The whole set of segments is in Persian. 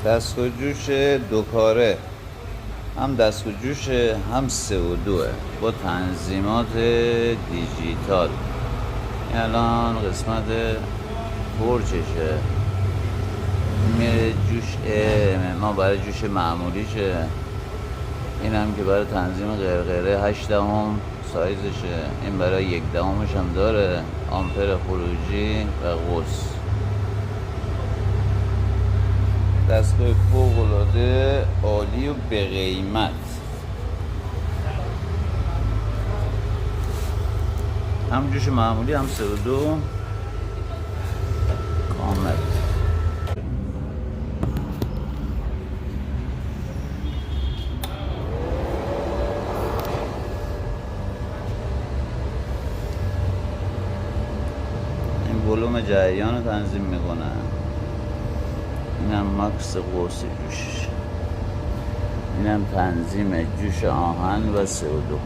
دستگاه جوش دو کاره، هم دستگاه جوش هم 3 و 2 با تنظیمات دیجیتال. این الان قسمت پرچشه میره جوش ما برای جوش معمولیشه. این هم که برای تنظیم غرغره 8 سایزشه. این برای 1/10 هم داره، آمپر خروجی و قوس. دستگاه فوق‌العاده عالی و به قیمت. هم جوش معمولی هم 3 و 2 کامل. این ولوم جریان رو تنظیم میکنه. اینم ماکس قوس جوش. اینم تنظیم جوش آهن و 3 و 2.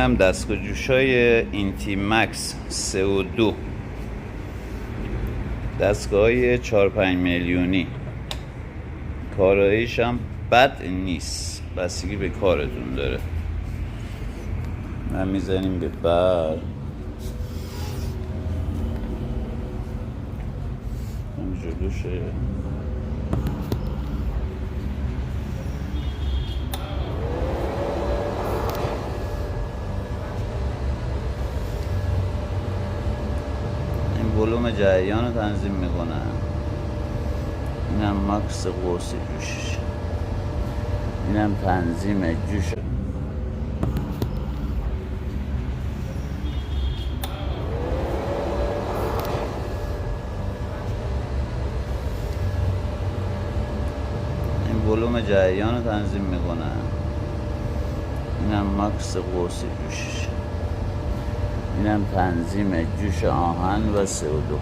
هم دستگاه جوشای اینتی مکس 3 و 2، دستگاه 4-5 میلیونی. کاراییش هم بد نیست، بستگی به کارتون داره. من میزنیم به بر هم جلوشه. ولوم جریان رو تنظیم میکنه. اینم ماکس قوس جوش. اینم تنظیم جوش. این ولوم جریان رو تنظیم میکنه. اینم ماکس قوس جوش. اینم تنظیم جوش آهن و 3 و 2.